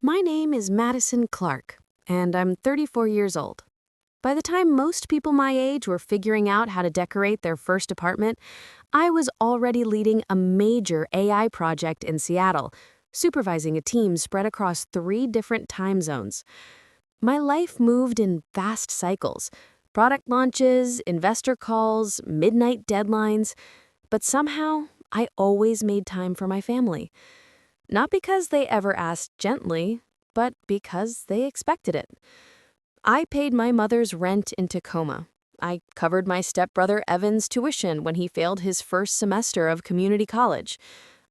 My name is Madison Clark, and I'm 34 years old. By the time most people my age were figuring out how to decorate their first apartment, I was already leading a major AI project in Seattle, supervising a team spread across 3 different time zones. My life moved in fast cycles: product launches, investor calls, midnight deadlines, but somehow I always made time for my family. Not because they ever asked gently, but because they expected it. I paid my mother's rent in Tacoma. I covered my stepbrother Evan's tuition when he failed his first semester of community college.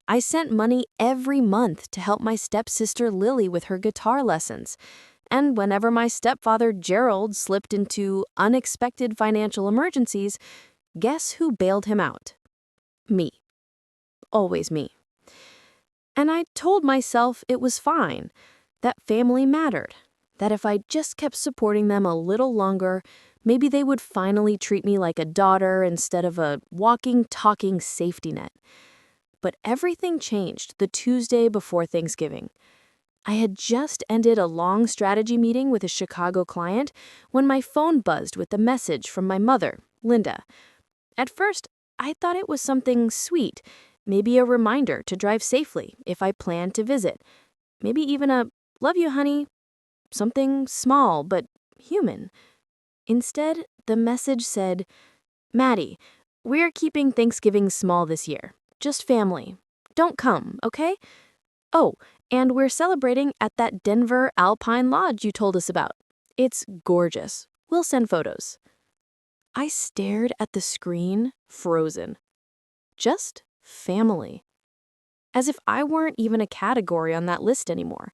I sent money every month to help my stepsister Lily with her guitar lessons. And whenever my stepfather Gerald slipped into unexpected financial emergencies, guess who bailed him out? Me. Always me. And I told myself it was fine, that family mattered, that if I just kept supporting them a little longer, maybe they would finally treat me like a daughter instead of a walking, talking safety net. But everything changed the Tuesday before Thanksgiving. I had just ended a long strategy meeting with a Chicago client when my phone buzzed with a message from my mother, Linda. At first, I thought it was something sweet, maybe a reminder to drive safely if I planned to visit. Maybe even a "love you, honey," something small but human. Instead, the message said, "Maddie, we're keeping Thanksgiving small this year. Just family. Don't come, okay? Oh, and we're celebrating at that Denver Alpine Lodge you told us about. It's gorgeous. We'll send photos." I stared at the screen, frozen. Just family. As if I weren't even a category on that list anymore.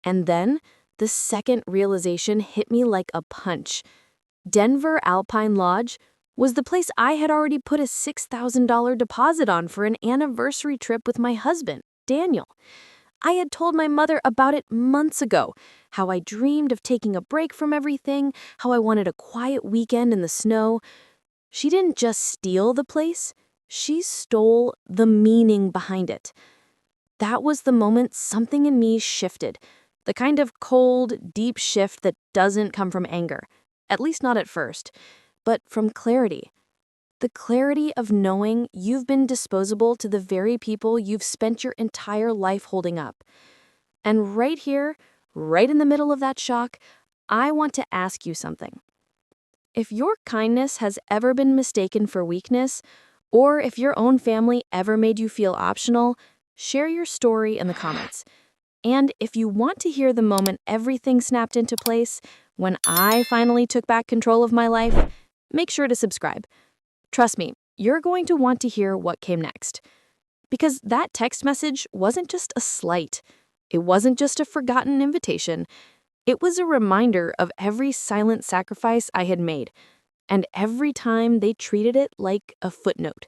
And then, the second realization hit me like a punch. Denver Alpine Lodge was the place I had already put a $6,000 deposit on for an anniversary trip with my husband, Daniel. I had told my mother about it months ago, how I dreamed of taking a break from everything, how I wanted a quiet weekend in the snow. She didn't just steal the place, she stole the meaning behind it. That was the moment something in me shifted. The kind of cold, deep shift that doesn't come from anger, at least not at first, but from clarity. The clarity of knowing you've been disposable to the very people you've spent your entire life holding up. And right here, right in the middle of that shock, I want to ask you something. If your kindness has ever been mistaken for weakness, or if your own family ever made you feel optional, share your story in the comments. And if you want to hear the moment everything snapped into place, when I finally took back control of my life, make sure to subscribe. Trust me, you're going to want to hear what came next. Because that text message wasn't just a slight. It wasn't just a forgotten invitation. It was a reminder of every silent sacrifice I had made, and every time they treated it like a footnote.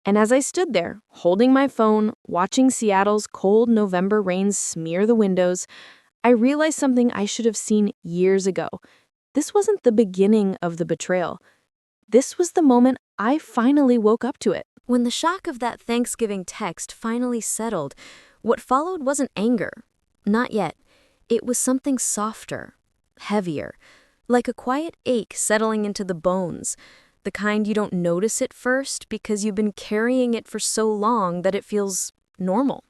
And as I stood there, holding my phone, watching Seattle's cold November rains smear the windows, I realized something I should have seen years ago. This wasn't the beginning of the betrayal. This was the moment I finally woke up to it. When the shock of that Thanksgiving text finally settled, what followed wasn't anger. Not yet. It was something softer, heavier, like a quiet ache settling into the bones, the kind you don't notice at first because you've been carrying it for so long that it feels normal.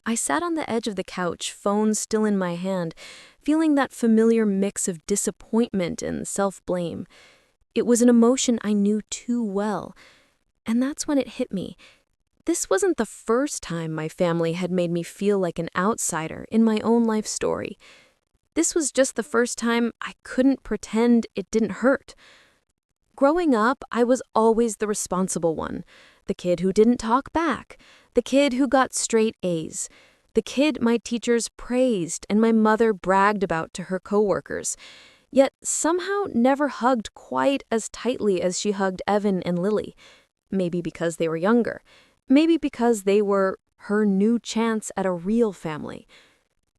I sat on the edge of the couch, phone still in my hand, feeling that familiar mix of disappointment and self-blame. It was an emotion I knew too well. And that's when it hit me. This wasn't the first time my family had made me feel like an outsider in my own life story. This was just the first time I couldn't pretend it didn't hurt. Growing up, I was always the responsible one, the kid who didn't talk back, the kid who got straight A's, the kid my teachers praised and my mother bragged about to her coworkers, yet somehow never hugged quite as tightly as she hugged Evan and Lily. Maybe because they were younger. Maybe because they were her new chance at a real family.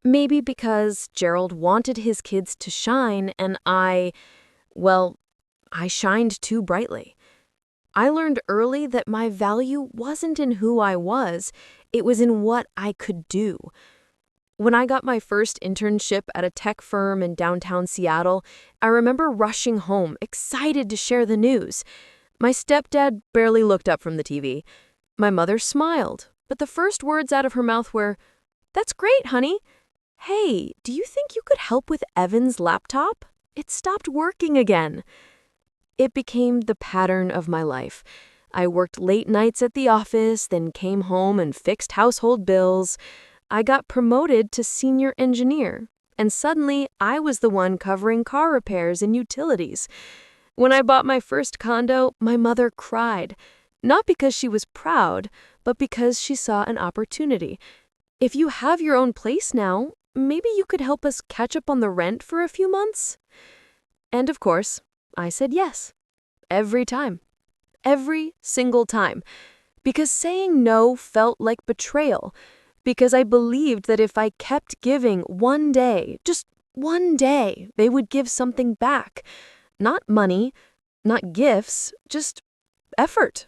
Maybe because Gerald wanted his kids to shine and I shined too brightly. I learned early that my value wasn't in who I was, it was in what I could do. When I got my first internship at a tech firm in downtown Seattle, I remember rushing home, excited to share the news. My stepdad barely looked up from the TV. My mother smiled, but the first words out of her mouth were, "That's great, honey. Hey, do you think you could help with Evan's laptop? It stopped working again." It became the pattern of my life. I worked late nights at the office, then came home and fixed household bills. I got promoted to senior engineer, and suddenly I was the one covering car repairs and utilities. When I bought my first condo, my mother cried, not because she was proud, but because she saw an opportunity. "If you have your own place now, maybe you could help us catch up on the rent for a few months?" And of course, I said yes. Every time. Every single time. Because saying no felt like betrayal. Because I believed that if I kept giving one day, just one day, they would give something back. Not money, not gifts, just effort,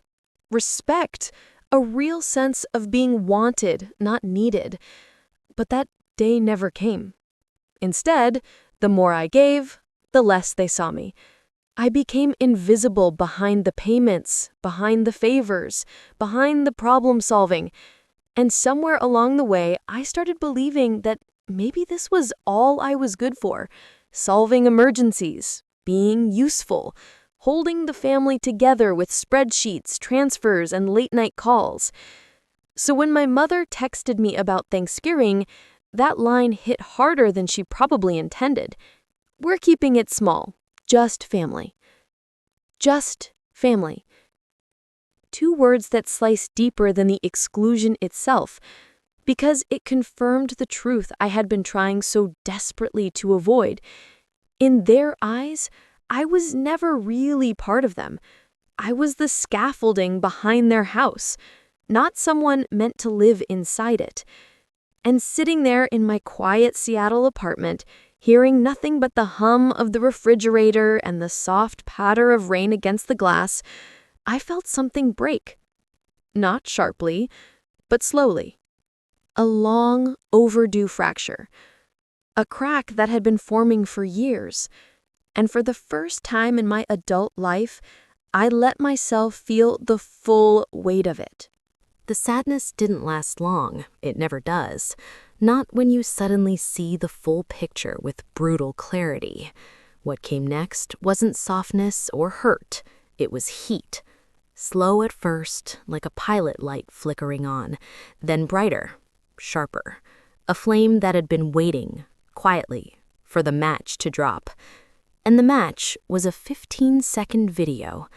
respect, a real sense of being wanted, not needed. But that day never came. Instead, the more I gave, the less they saw me. I became invisible behind the payments, behind the favors, behind the problem solving. And somewhere along the way, I started believing that maybe this was all I was good for: solving emergencies, being useful, holding the family together with spreadsheets, transfers, and late-night calls. So when my mother texted me about Thanksgiving, that line hit harder than she probably intended. We're keeping it small. Just family. Just family. Two words that slice deeper than the exclusion itself, because it confirmed the truth I had been trying so desperately to avoid. In their eyes, I was never really part of them. I was the scaffolding behind their house, not someone meant to live inside it. And sitting there in my quiet Seattle apartment, hearing nothing but the hum of the refrigerator and the soft patter of rain against the glass, I felt something break. Not sharply, but slowly. A long, overdue fracture. A crack that had been forming for years. And for the first time in my adult life, I let myself feel the full weight of it. The sadness didn't last long. It never does. Not when you suddenly see the full picture with brutal clarity. What came next wasn't softness or hurt. It was heat. Slow at first, like a pilot light flickering on, then brighter, sharper. A flame that had been waiting, quietly, for the match to drop. And the match was a 15-second video.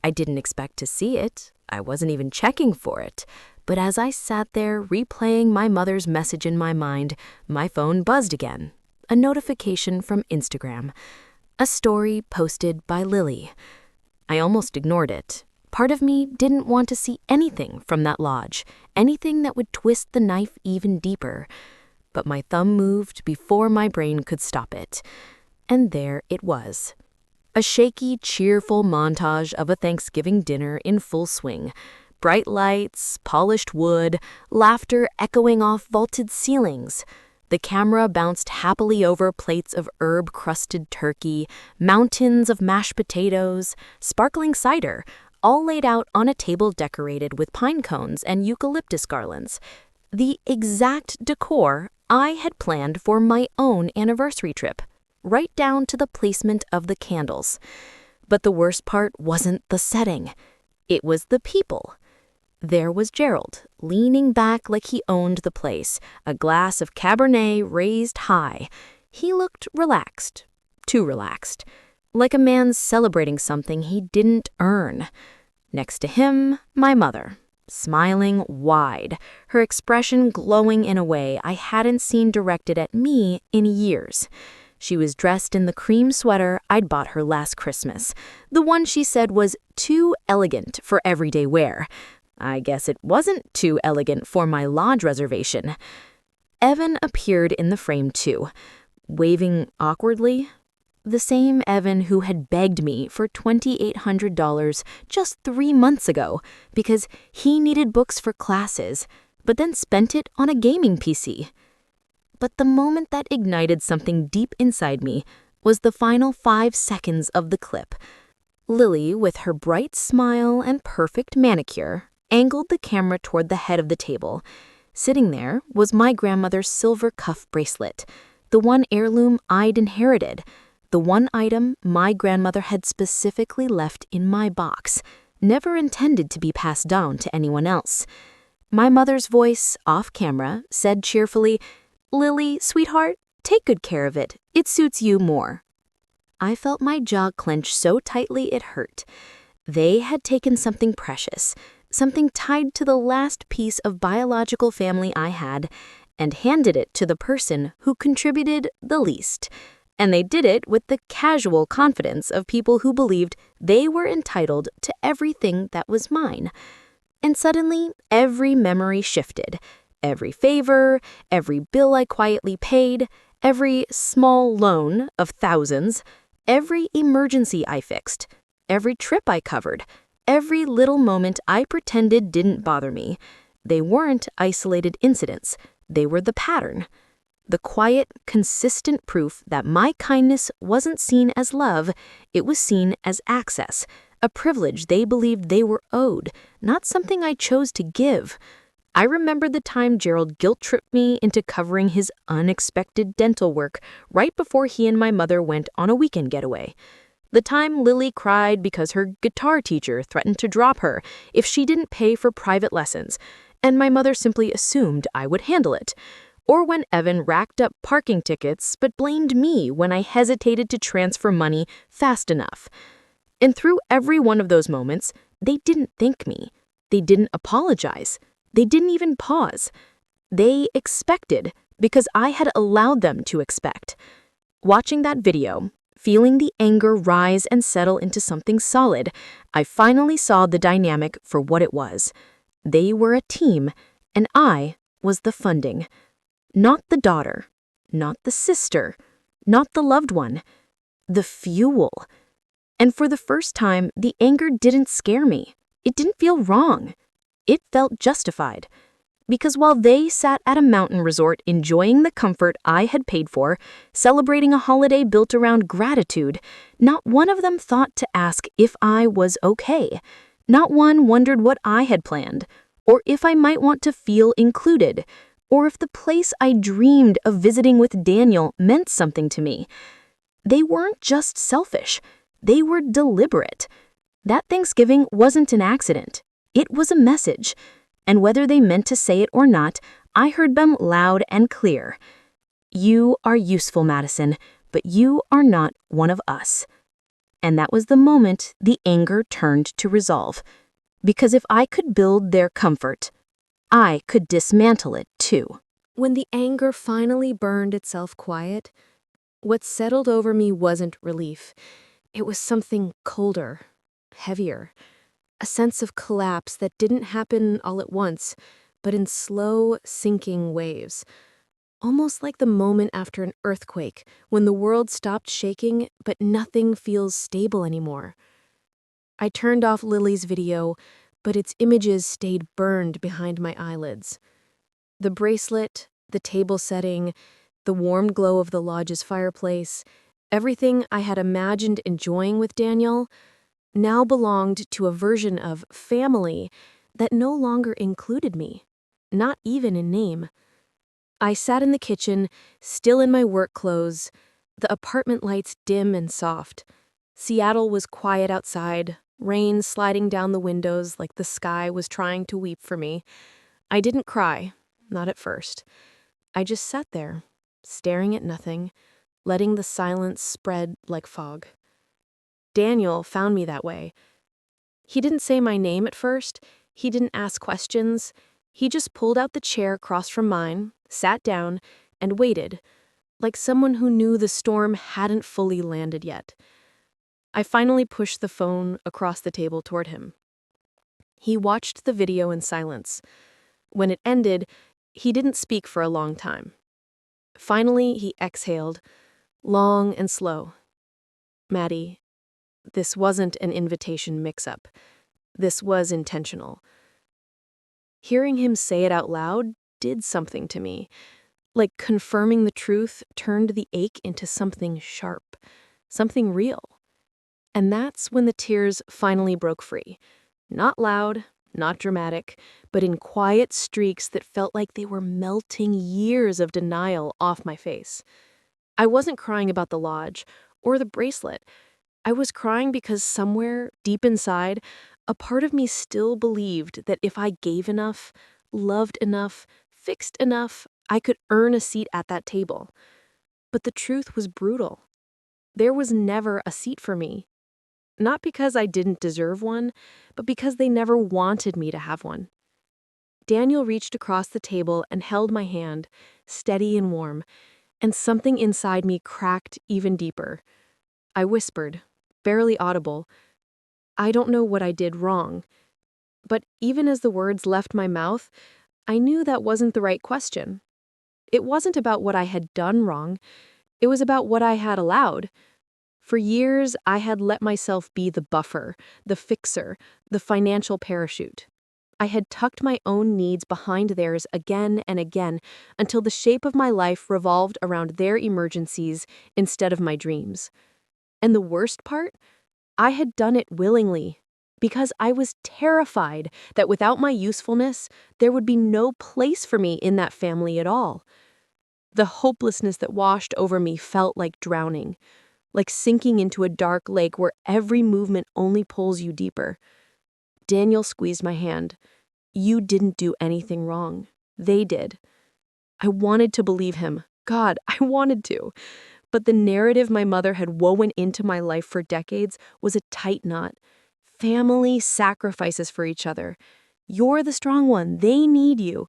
I didn't expect to see it. I wasn't even checking for it. But as I sat there replaying my mother's message in my mind, my phone buzzed again. A notification from Instagram. A story posted by Lily. I almost ignored it. Part of me didn't want to see anything from that lodge, anything that would twist the knife even deeper. But my thumb moved before my brain could stop it. And there it was. A shaky, cheerful montage of a Thanksgiving dinner in full swing. Bright lights, polished wood, laughter echoing off vaulted ceilings. The camera bounced happily over plates of herb-crusted turkey, mountains of mashed potatoes, sparkling cider, all laid out on a table decorated with pine cones and eucalyptus garlands. The exact decor I had planned for my own anniversary trip, right down to the placement of the candles. But the worst part wasn't the setting. It was the people. There was Gerald, leaning back like he owned the place, a glass of Cabernet raised high. He looked relaxed, too relaxed, like a man celebrating something he didn't earn. Next to him, my mother, smiling wide, her expression glowing in a way I hadn't seen directed at me in years. She was dressed in the cream sweater I'd bought her last Christmas, the one she said was too elegant for everyday wear. I guess it wasn't too elegant for my lodge reservation. Evan appeared in the frame too, waving awkwardly. The same Evan who had begged me for $2,800 just 3 months ago because he needed books for classes, but then spent it on a gaming PC. But the moment that ignited something deep inside me was the final 5 seconds of the clip. Lily, with her bright smile and perfect manicure, angled the camera toward the head of the table. Sitting there was my grandmother's silver cuff bracelet, the one heirloom I'd inherited, the one item my grandmother had specifically left in my box, never intended to be passed down to anyone else. My mother's voice, off camera, said cheerfully, "Lily, sweetheart, take good care of it. It suits you more." I felt my jaw clench so tightly it hurt. They had taken something precious, something tied to the last piece of biological family I had, and handed it to the person who contributed the least. And they did it with the casual confidence of people who believed they were entitled to everything that was mine. And suddenly, every memory shifted. Every favor, every bill I quietly paid, every small loan of thousands, every emergency I fixed, every trip I covered, every little moment I pretended didn't bother me. They weren't isolated incidents. They were the pattern. The quiet, consistent proof that my kindness wasn't seen as love, it was seen as access, a privilege they believed they were owed, not something I chose to give. I remember the time Gerald guilt-tripped me into covering his unexpected dental work right before he and my mother went on a weekend getaway. The time Lily cried because her guitar teacher threatened to drop her if she didn't pay for private lessons, and my mother simply assumed I would handle it. Or when Evan racked up parking tickets but blamed me when I hesitated to transfer money fast enough. And through every one of those moments, they didn't thank me. They didn't apologize. They didn't even pause. They expected because I had allowed them to expect. Watching that video, feeling the anger rise and settle into something solid, I finally saw the dynamic for what it was. They were a team, and I was the funding. Not the daughter, not the sister, not the loved one, the fuel. And for the first time, the anger didn't scare me. It didn't feel wrong. It felt justified. Because while they sat at a mountain resort enjoying the comfort I had paid for, celebrating a holiday built around gratitude, not one of them thought to ask if I was okay. Not one wondered what I had planned, or if I might want to feel included, or if the place I dreamed of visiting with Daniel meant something to me. They weren't just selfish. They were deliberate. That Thanksgiving wasn't an accident. It was a message. And whether they meant to say it or not, I heard them loud and clear. You are useful, Madison, but you are not one of us. And that was the moment the anger turned to resolve. Because if I could build their comfort, I could dismantle it too. When the anger finally burned itself quiet, what settled over me wasn't relief. It was something colder, heavier. A sense of collapse that didn't happen all at once, but in slow, sinking waves. Almost like the moment after an earthquake, when the world stopped shaking, but nothing feels stable anymore. I turned off Lily's video, but its images stayed burned behind my eyelids. The bracelet, the table setting, the warm glow of the lodge's fireplace, everything I had imagined enjoying with Daniel now belonged to a version of family that no longer included me, not even in name. I sat in the kitchen, still in my work clothes, the apartment lights dim and soft. Seattle was quiet outside, rain sliding down the windows like the sky was trying to weep for me. I didn't cry, not at first. I just sat there, staring at nothing, letting the silence spread like fog. Daniel found me that way. He didn't say my name at first. He didn't ask questions. He just pulled out the chair across from mine, sat down, and waited, like someone who knew the storm hadn't fully landed yet. I finally pushed the phone across the table toward him. He watched the video in silence. When it ended, he didn't speak for a long time. Finally, he exhaled, long and slow. Maddie, this wasn't an invitation mix-up. This was intentional. Hearing him say it out loud did something to me. Like confirming the truth turned the ache into something sharp, something real. And that's when the tears finally broke free. Not loud, not dramatic, but in quiet streaks that felt like they were melting years of denial off my face. I wasn't crying about the lodge or the bracelet. I was crying because somewhere, deep inside, a part of me still believed that if I gave enough, loved enough, fixed enough, I could earn a seat at that table. But the truth was brutal. There was never a seat for me. Not because I didn't deserve one, but because they never wanted me to have one. Daniel reached across the table and held my hand, steady and warm, and something inside me cracked even deeper. I whispered, barely audible, "I don't know what I did wrong." But even as the words left my mouth, I knew that wasn't the right question. It wasn't about what I had done wrong. It was about what I had allowed. For years, I had let myself be the buffer, the fixer, the financial parachute. I had tucked my own needs behind theirs again and again until the shape of my life revolved around their emergencies instead of my dreams. And the worst part? I had done it willingly, because I was terrified that without my usefulness, there would be no place for me in that family at all. The hopelessness that washed over me felt like drowning, like sinking into a dark lake where every movement only pulls you deeper. Daniel squeezed my hand. "You didn't do anything wrong. They did." I wanted to believe him. God, I wanted to. But the narrative my mother had woven into my life for decades was a tight knot. Family sacrifices for each other. You're the strong one. They need you.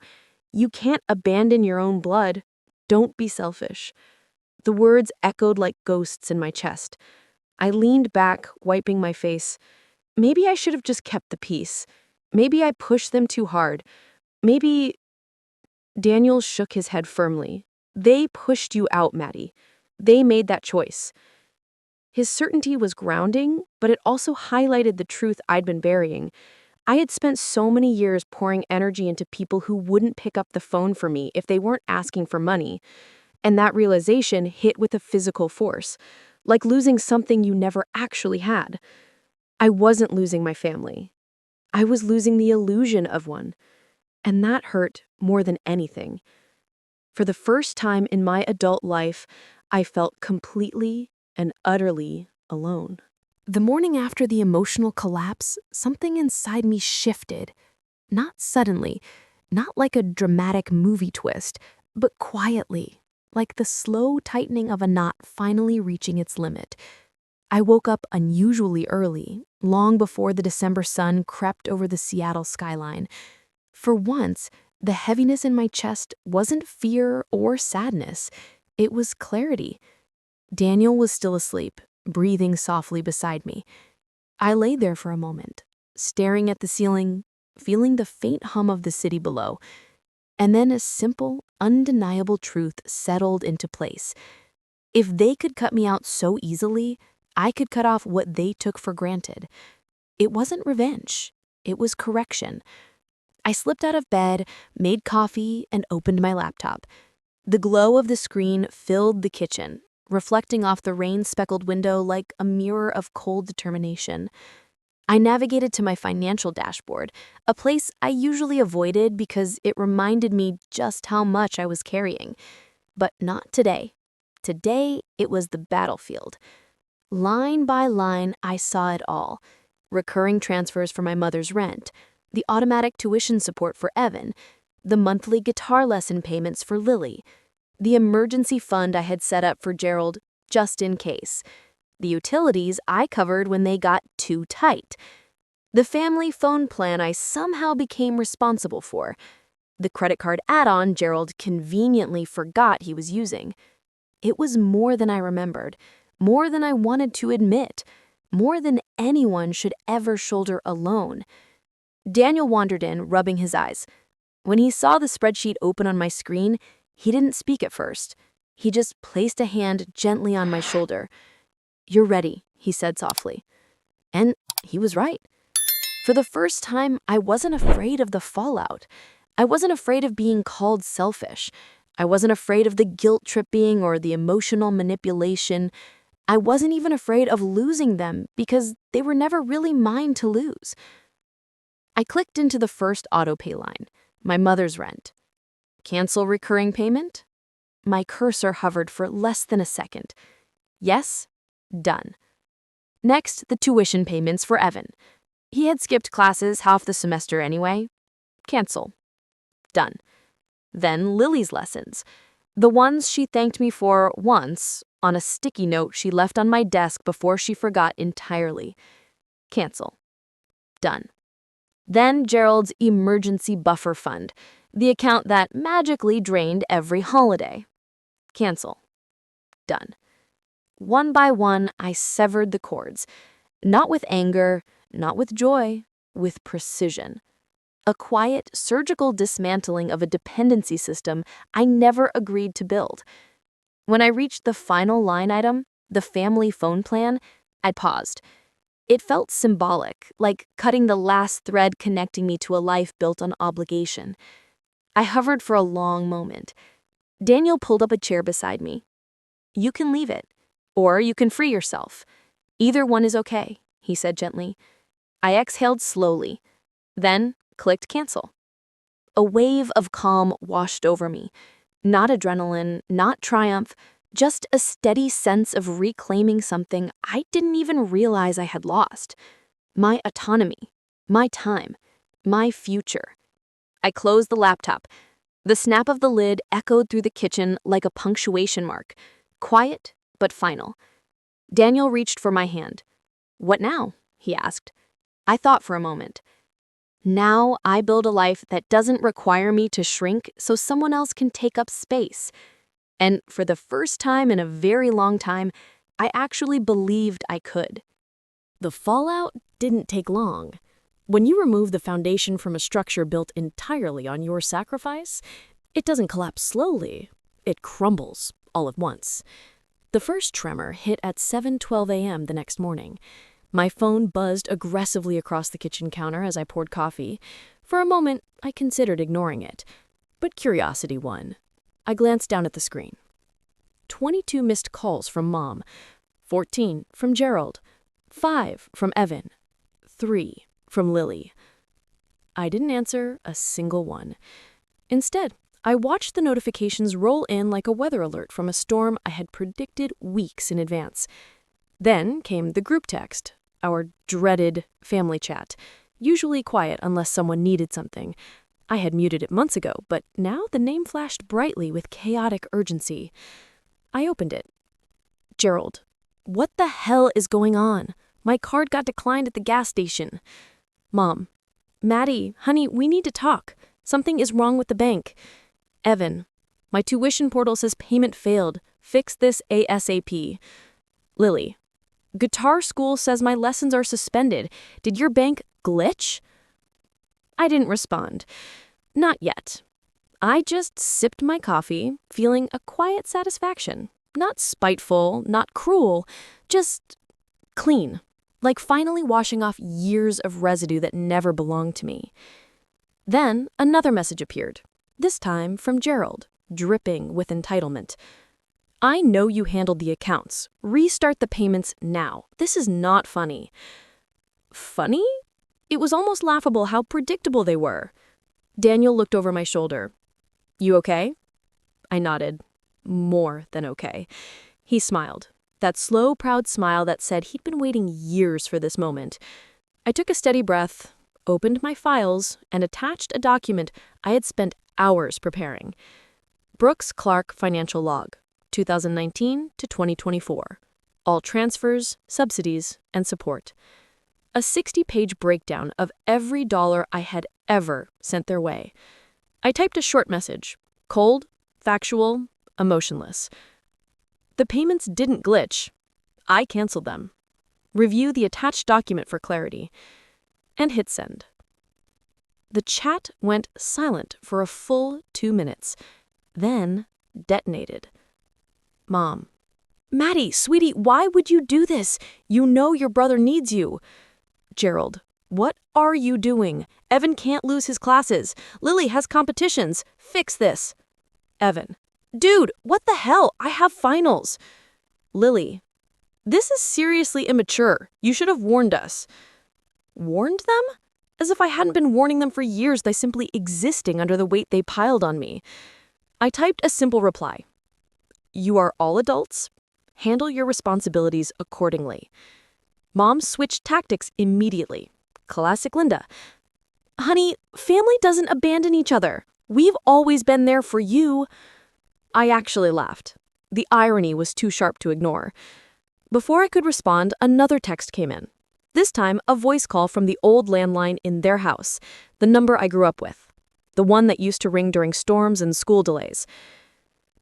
You can't abandon your own blood. Don't be selfish. The words echoed like ghosts in my chest. I leaned back, wiping my face. Maybe I should have just kept the peace. Maybe I pushed them too hard. Maybe... Daniel shook his head firmly. They pushed you out, Maddie. They made that choice. His certainty was grounding, but it also highlighted the truth I'd been burying. I had spent so many years pouring energy into people who wouldn't pick up the phone for me if they weren't asking for money. And that realization hit with a physical force, like losing something you never actually had. I wasn't losing my family. I was losing the illusion of one. And that hurt more than anything. For the first time in my adult life, I felt completely and utterly alone. The morning after the emotional collapse, something inside me shifted. Not suddenly, not like a dramatic movie twist, but quietly, like the slow tightening of a knot finally reaching its limit. I woke up unusually early, long before the December sun crept over the Seattle skyline. For once, the heaviness in my chest wasn't fear or sadness. It was clarity. Daniel was still asleep, breathing softly beside me. I lay there for a moment, staring at the ceiling, feeling the faint hum of the city below. And then a simple, undeniable truth settled into place. If they could cut me out so easily, I could cut off what they took for granted. It wasn't revenge. It was correction. I slipped out of bed, made coffee, and opened my laptop. The glow of the screen filled the kitchen, reflecting off the rain-speckled window like a mirror of cold determination. I navigated to my financial dashboard, a place I usually avoided because it reminded me just how much I was carrying. But not today. Today, it was the battlefield. Line by line, I saw it all. Recurring transfers for my mother's rent, the automatic tuition support for Evan, the monthly guitar lesson payments for Lily, the emergency fund I had set up for Gerald just in case, the utilities I covered when they got too tight, the family phone plan I somehow became responsible for, the credit card add-on Gerald conveniently forgot he was using. It was more than I remembered, more than I wanted to admit, more than anyone should ever shoulder alone. Daniel wandered in, rubbing his eyes. When he saw the spreadsheet open on my screen, he didn't speak at first. He just placed a hand gently on my shoulder. "You're ready," he said softly. And he was right. For the first time, I wasn't afraid of the fallout. I wasn't afraid of being called selfish. I wasn't afraid of the guilt tripping or the emotional manipulation. I wasn't even afraid of losing them because they were never really mine to lose. I clicked into the first autopay line, my mother's rent. Cancel recurring payment? My cursor hovered for less than a second. Yes, done. Next, the tuition payments for Evan. He had skipped classes half the semester anyway. Cancel. Done. Then Lily's lessons. The ones she thanked me for once on a sticky note she left on my desk before she forgot entirely. Cancel. Done. Then Gerald's emergency buffer fund, the account that magically drained every holiday. Cancel. Done. One by one, I severed the cords. Not with anger, not with joy, with precision. A quiet, surgical dismantling of a dependency system I never agreed to build. When I reached the final line item, the family phone plan, I paused. It felt symbolic, like cutting the last thread connecting me to a life built on obligation. I hovered for a long moment. Daniel pulled up a chair beside me. You can leave it, or you can free yourself. Either one is okay, he said gently. I exhaled slowly, then clicked cancel. A wave of calm washed over me. Not adrenaline, not triumph, just a steady sense of reclaiming something I didn't even realize I had lost. My autonomy, my time, my future. I closed the laptop. The snap of the lid echoed through the kitchen like a punctuation mark, quiet but final. Daniel reached for my hand. What now? He asked. I thought for a moment. Now I build a life that doesn't require me to shrink so someone else can take up space. And for the first time in a very long time, I actually believed I could. The fallout didn't take long. When you remove the foundation from a structure built entirely on your sacrifice, it doesn't collapse slowly. It crumbles all at once. The first tremor hit at 7:12 a.m. the next morning. My phone buzzed aggressively across the kitchen counter as I poured coffee. For a moment, I considered ignoring it, but curiosity won. I glanced down at the screen. 22 missed calls from Mom, 14 from Gerald, 5 from Evan, 3 from Lily. I didn't answer a single one. Instead, I watched the notifications roll in like a weather alert from a storm I had predicted weeks in advance. Then came the group text, our dreaded family chat, usually quiet unless someone needed something. I had muted it months ago, but now the name flashed brightly with chaotic urgency. I opened it. Gerald, what the hell is going on? My card got declined at the gas station. Mom, Maddie, honey, we need to talk. Something is wrong with the bank. Evan, my tuition portal says payment failed. Fix this ASAP. Lily, guitar school says my lessons are suspended. Did your bank glitch? I didn't respond. Not yet. I just sipped my coffee, feeling a quiet satisfaction. Not spiteful, not cruel, just clean. Like finally washing off years of residue that never belonged to me. Then another message appeared, this time from Gerald, dripping with entitlement. I know you handled the accounts. Restart the payments now. This is not funny. Funny? It was almost laughable how predictable they were. Daniel looked over my shoulder. You okay? I nodded. More than okay. He smiled. That slow, proud smile that said he'd been waiting years for this moment. I took a steady breath, opened my files, and attached a document I had spent hours preparing. Brooks Clark Financial Log, 2019 to 2024. All transfers, subsidies, and support. A 60-page breakdown of every dollar I had ever sent their way. I typed a short message, cold, factual, emotionless. The payments didn't glitch. I canceled them. Review the attached document for clarity. And hit send. The chat went silent for a full 2 minutes, then detonated. Mom. Maddie, sweetie, why would you do this? You know your brother needs you. Gerald. What are you doing? Evan can't lose his classes. Lily has competitions. Fix this. Evan. Dude, what the hell? I have finals. Lily, this is seriously immature. You should have warned us. Warned them? As if I hadn't been warning them for years by simply existing under the weight they piled on me. I typed a simple reply. You are all adults. Handle your responsibilities accordingly. Mom switched tactics immediately. Classic Linda. Honey, family doesn't abandon each other. We've always been there for you. I actually laughed. The irony was too sharp to ignore. Before I could respond, another text came in. This time, a voice call from the old landline in their house, the number I grew up with, the one that used to ring during storms and school delays.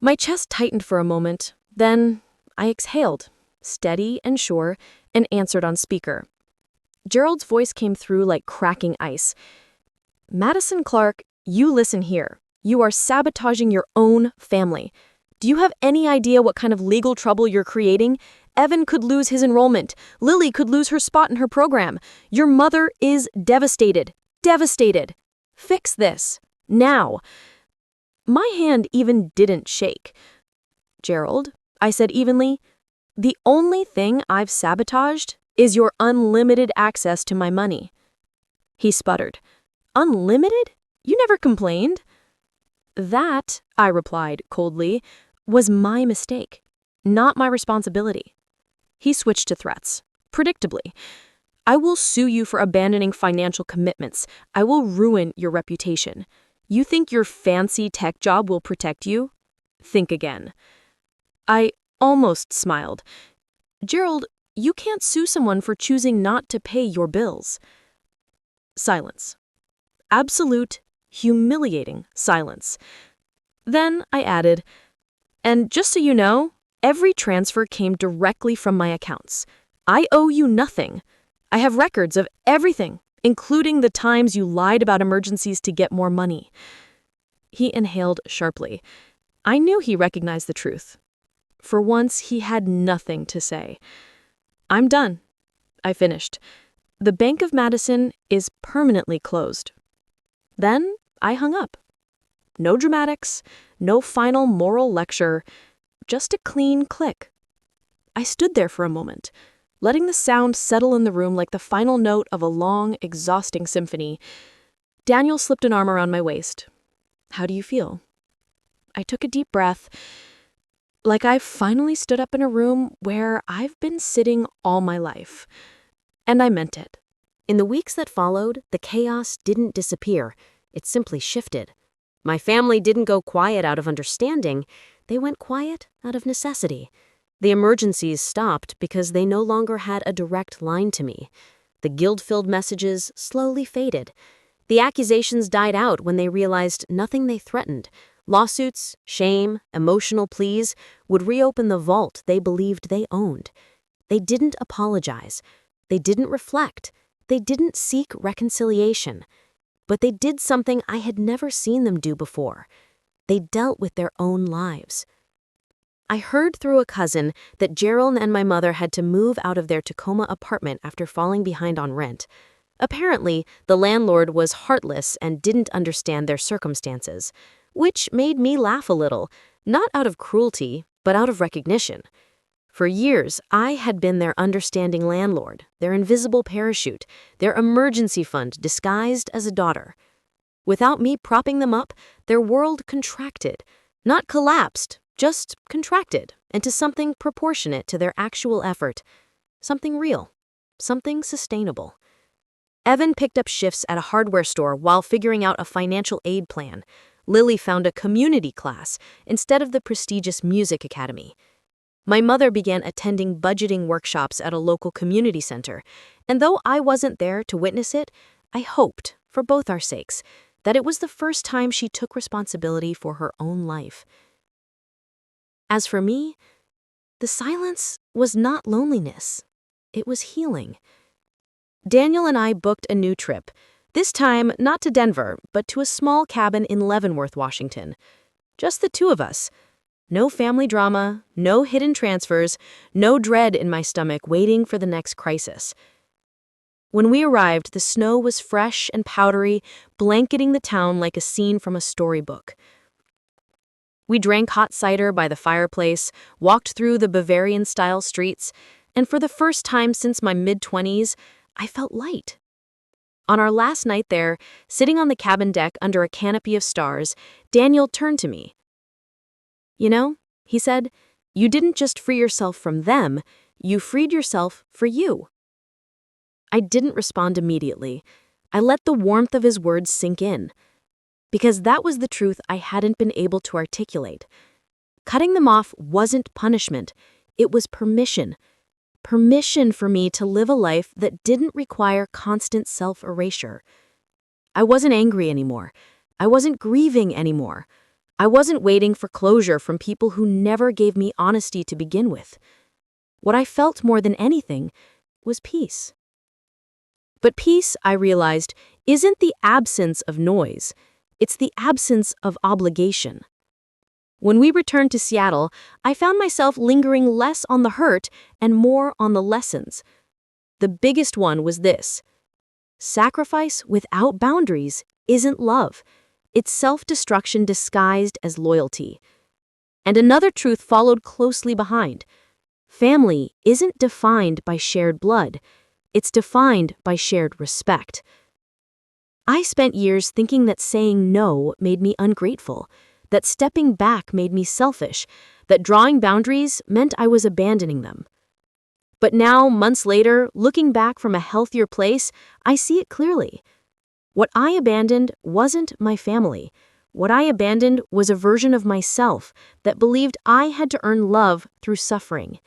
My chest tightened for a moment, then I exhaled, steady and sure, and answered on speaker. Gerald's voice came through like cracking ice. Madison Clark, you listen here. You are sabotaging your own family. Do you have any idea what kind of legal trouble you're creating? Evan could lose his enrollment. Lily could lose her spot in her program. Your mother is devastated. Devastated. Fix this. Now. My hand even didn't shake. Gerald, I said evenly, the only thing I've sabotaged is your unlimited access to my money. He sputtered. Unlimited? You never complained. That, I replied coldly, was my mistake, not my responsibility. He switched to threats. Predictably. I will sue you for abandoning financial commitments. I will ruin your reputation. You think your fancy tech job will protect you? Think again. I almost smiled. Gerald, you can't sue someone for choosing not to pay your bills. Silence. Absolute, humiliating silence. Then I added, and just so you know, every transfer came directly from my accounts. I owe you nothing. I have records of everything, including the times you lied about emergencies to get more money. He inhaled sharply. I knew he recognized the truth. For once, he had nothing to say. I'm done. I finished. The Bank of Madison is permanently closed. Then I hung up. No dramatics, no final moral lecture, just a clean click. I stood there for a moment, letting the sound settle in the room like the final note of a long, exhausting symphony. Daniel slipped an arm around my waist. How do you feel? I took a deep breath, like I finally stood up in a room where I've been sitting all my life. And I meant it. In the weeks that followed, the chaos didn't disappear. It simply shifted. My family didn't go quiet out of understanding. They went quiet out of necessity. The emergencies stopped because they no longer had a direct line to me. The guilt-filled messages slowly faded. The accusations died out when they realized nothing they threatened. Lawsuits, shame, emotional pleas would reopen the vault they believed they owned. They didn't apologize. They didn't reflect. They didn't seek reconciliation. But they did something I had never seen them do before. They dealt with their own lives. I heard through a cousin that Gerald and my mother had to move out of their Tacoma apartment after falling behind on rent. Apparently, the landlord was heartless and didn't understand their circumstances, which made me laugh a little, not out of cruelty, but out of recognition. For years, I had been their understanding landlord, their invisible parachute, their emergency fund disguised as a daughter. Without me propping them up, their world contracted. Not collapsed, just contracted into something proportionate to their actual effort. Something real. Something sustainable. Evan picked up shifts at a hardware store while figuring out a financial aid plan. Lily found a community class instead of the prestigious music academy. My mother began attending budgeting workshops at a local community center, and though I wasn't there to witness it, I hoped, for both our sakes, that it was the first time she took responsibility for her own life. As for me, the silence was not loneliness. It was healing. Daniel and I booked a new trip, this time not to Denver, but to a small cabin in Leavenworth, Washington. Just the two of us. No family drama, no hidden transfers, no dread in my stomach waiting for the next crisis. When we arrived, the snow was fresh and powdery, blanketing the town like a scene from a storybook. We drank hot cider by the fireplace, walked through the Bavarian-style streets, and for the first time since my mid-20s, I felt light. On our last night there, sitting on the cabin deck under a canopy of stars, Daniel turned to me. "You know," he said, "you didn't just free yourself from them, you freed yourself for you." I didn't respond immediately. I let the warmth of his words sink in. Because that was the truth I hadn't been able to articulate. Cutting them off wasn't punishment, it was permission. Permission for me to live a life that didn't require constant self-erasure. I wasn't angry anymore. I wasn't grieving anymore. I wasn't waiting for closure from people who never gave me honesty to begin with. What I felt more than anything was peace. But peace, I realized, isn't the absence of noise. It's the absence of obligation. When we returned to Seattle, I found myself lingering less on the hurt and more on the lessons. The biggest one was this: sacrifice without boundaries isn't love. It's self-destruction disguised as loyalty. And another truth followed closely behind. Family isn't defined by shared blood. It's defined by shared respect. I spent years thinking that saying no made me ungrateful, that stepping back made me selfish, that drawing boundaries meant I was abandoning them. But now, months later, looking back from a healthier place, I see it clearly. What I abandoned wasn't my family. What I abandoned was a version of myself that believed I had to earn love through suffering.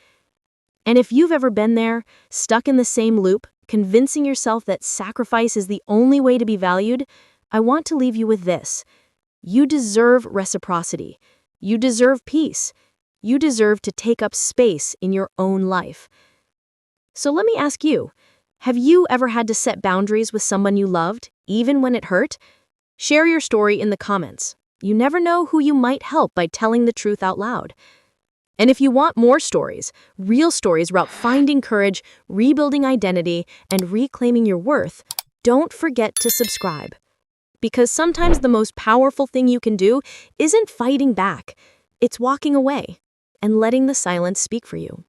And if you've ever been there, stuck in the same loop, convincing yourself that sacrifice is the only way to be valued, I want to leave you with this. You deserve reciprocity. You deserve peace. You deserve to take up space in your own life. So let me ask you, have you ever had to set boundaries with someone you loved, even when it hurt? Share your story in the comments. You never know who you might help by telling the truth out loud. And if you want more stories, real stories about finding courage, rebuilding identity, and reclaiming your worth, don't forget to subscribe. Because sometimes the most powerful thing you can do isn't fighting back. It's walking away and letting the silence speak for you.